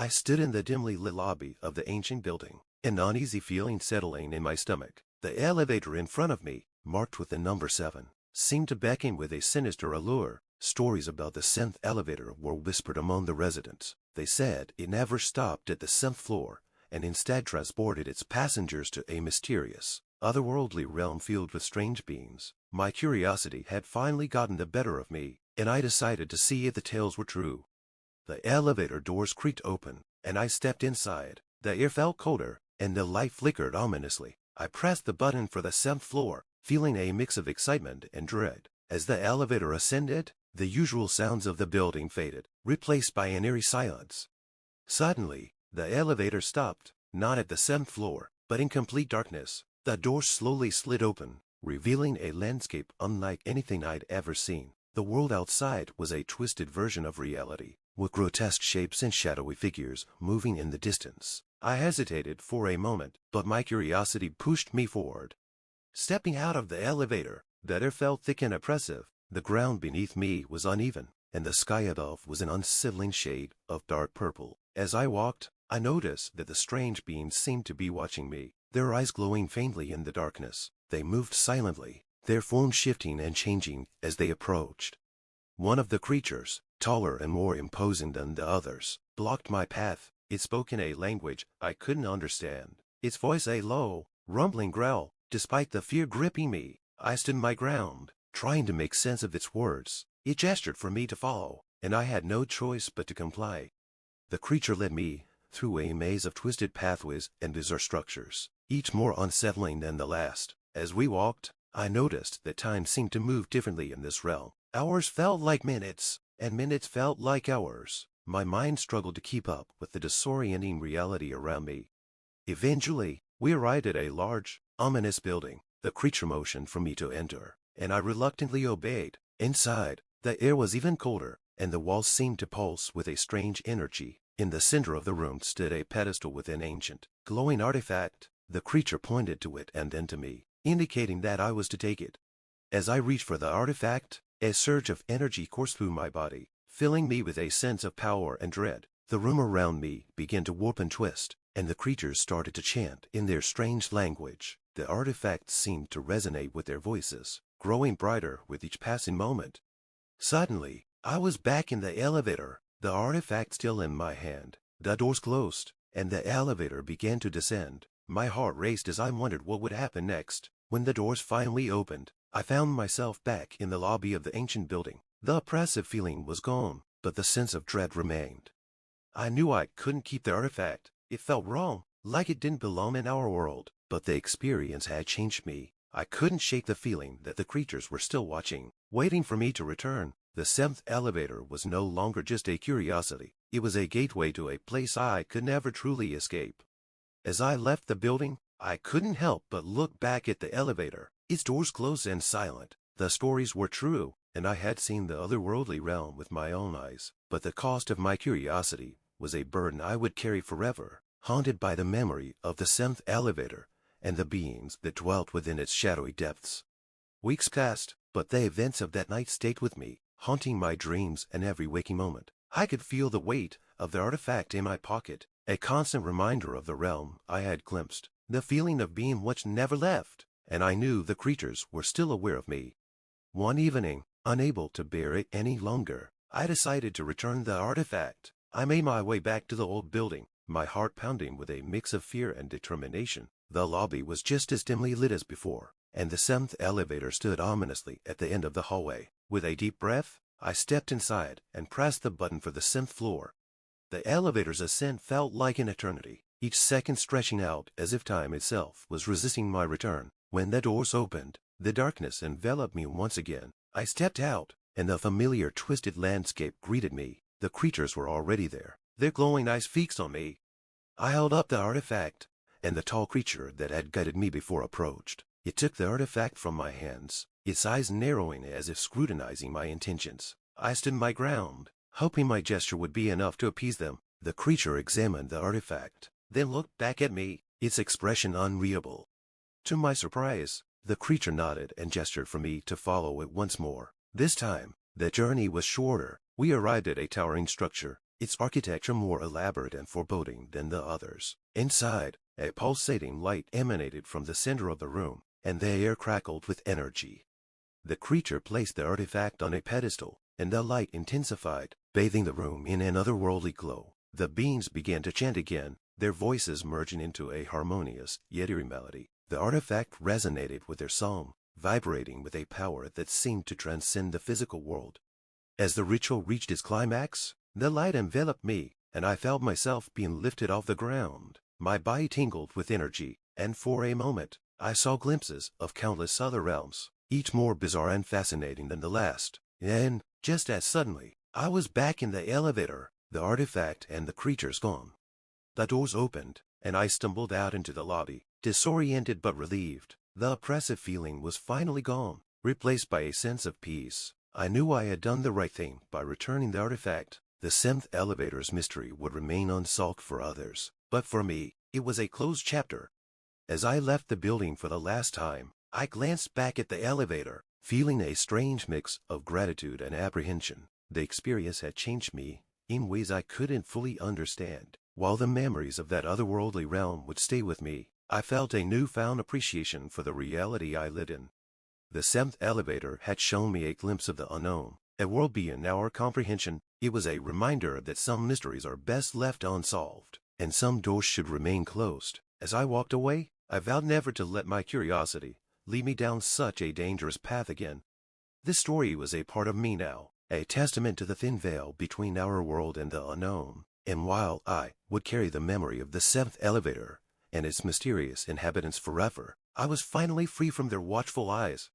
I stood in the dimly lit lobby of the ancient building, an uneasy feeling settling in my stomach. The elevator in front of me, marked with the number 7, seemed to beckon with a sinister allure. Stories about the 7th elevator were whispered among the residents. They said it never stopped at the 7th floor, and instead transported its passengers to a mysterious, otherworldly realm filled with strange beings. My curiosity had finally gotten the better of me, and I decided to see if the tales were true. The elevator doors creaked open, and I stepped inside. The air felt colder, and the light flickered ominously. I pressed the button for the 7th floor, feeling a mix of excitement and dread. As the elevator ascended, the usual sounds of the building faded, replaced by an eerie silence. Suddenly, the elevator stopped, not at the 7th floor, but in complete darkness. The door slowly slid open, revealing a landscape unlike anything I'd ever seen. The world outside was a twisted version of reality, with grotesque shapes and shadowy figures moving in the distance. I hesitated for a moment, but my curiosity pushed me forward. Stepping out of the elevator, the air felt thick and oppressive. The ground beneath me was uneven, and the sky above was an unsettling shade of dark purple. As I walked, I noticed that the strange beings seemed to be watching me, their eyes glowing faintly in the darkness. They moved silently, their form shifting and changing as they approached. One of the creatures, taller and more imposing than the others, blocked my path. It spoke in a language I couldn't understand, its voice a low, rumbling growl. Despite the fear gripping me, I stood my ground, trying to make sense of its words. It gestured for me to follow, and I had no choice but to comply. The creature led me through a maze of twisted pathways and bizarre structures, each more unsettling than the last. As we walked, I noticed that time seemed to move differently in this realm. Hours felt like minutes, and minutes felt like hours. My mind struggled to keep up with the disorienting reality around me. Eventually, we arrived at a large, ominous building. The creature motioned for me to enter, and I reluctantly obeyed. Inside, the air was even colder, and the walls seemed to pulse with a strange energy. In the center of the room stood a pedestal with an ancient, glowing artifact. The creature pointed to it and then to me, indicating that I was to take it. As I reached for the artifact, a surge of energy coursed through my body, filling me with a sense of power and dread. The room around me began to warp and twist, and the creatures started to chant in their strange language. The artifact seemed to resonate with their voices, growing brighter with each passing moment. Suddenly, I was back in the elevator, the artifact still in my hand. The doors closed, and the elevator began to descend. My heart raced as I wondered what would happen next. When the doors finally opened, I found myself back in the lobby of the ancient building. The oppressive feeling was gone, but the sense of dread remained. I knew I couldn't keep the artifact. It felt wrong, like it didn't belong in our world. But the experience had changed me. I couldn't shake the feeling that the creatures were still watching, waiting for me to return. The 7th elevator was no longer just a curiosity. It was a gateway to a place I could never truly escape. As I left the building, I couldn't help but look back at the elevator. Its doors closed and silent. The stories were true, and I had seen the otherworldly realm with my own eyes. But the cost of my curiosity was a burden I would carry forever, haunted by the memory of the 7th elevator and the beings that dwelt within its shadowy depths. Weeks passed, but the events of that night stayed with me, haunting my dreams and every waking moment. I could feel the weight of the artifact in my pocket, a constant reminder of the realm I had glimpsed. The feeling of being watched never left, and I knew the creatures were still aware of me. One evening, unable to bear it any longer, I decided to return the artifact. I made my way back to the old building, my heart pounding with a mix of fear and determination. The lobby was just as dimly lit as before, and the 7th elevator stood ominously at the end of the hallway. With a deep breath, I stepped inside and pressed the button for the 7th floor. The elevator's ascent felt like an eternity, each second stretching out as if time itself was resisting my return. When the doors opened, the darkness enveloped me once again. I stepped out, and the familiar twisted landscape greeted me. The creatures were already there, their glowing eyes fixed on me. I held up the artifact, and the tall creature that had guided me before approached. It took the artifact from my hands, its eyes narrowing as if scrutinizing my intentions. I stood my ground, hoping my gesture would be enough to appease them. The creature examined the artifact, then looked back at me, its expression unreadable. To my surprise, the creature nodded and gestured for me to follow it once more. This time, the journey was shorter. We arrived at a towering structure, its architecture more elaborate and foreboding than the others. Inside, a pulsating light emanated from the center of the room, and the air crackled with energy. The creature placed the artifact on a pedestal, and the light intensified, bathing the room in an otherworldly glow. The beings began to chant again, their voices merging into a harmonious, yet eerie melody. The artifact resonated with their song, vibrating with a power that seemed to transcend the physical world. As the ritual reached its climax, the light enveloped me, and I felt myself being lifted off the ground. My body tingled with energy, and for a moment, I saw glimpses of countless other realms, each more bizarre and fascinating than the last. And, just as suddenly, I was back in the elevator, the artifact and the creatures gone. The doors opened, and I stumbled out into the lobby, disoriented but relieved. The oppressive feeling was finally gone, replaced by a sense of peace. I knew I had done the right thing by returning the artifact. The 7th elevator's mystery would remain unsolved for others, but for me, it was a closed chapter. As I left the building for the last time, I glanced back at the elevator, feeling a strange mix of gratitude and apprehension. The experience had changed me in ways I couldn't fully understand. While the memories of that otherworldly realm would stay with me, I felt a newfound appreciation for the reality I lived in. The 7th elevator had shown me a glimpse of the unknown, a world beyond our comprehension. It was a reminder that some mysteries are best left unsolved, and some doors should remain closed. As I walked away, I vowed never to let my curiosity lead me down such a dangerous path again. This story was a part of me now, a testament to the thin veil between our world and the unknown. And while I would carry the memory of the 7th elevator and its mysterious inhabitants forever, I was finally free from their watchful eyes.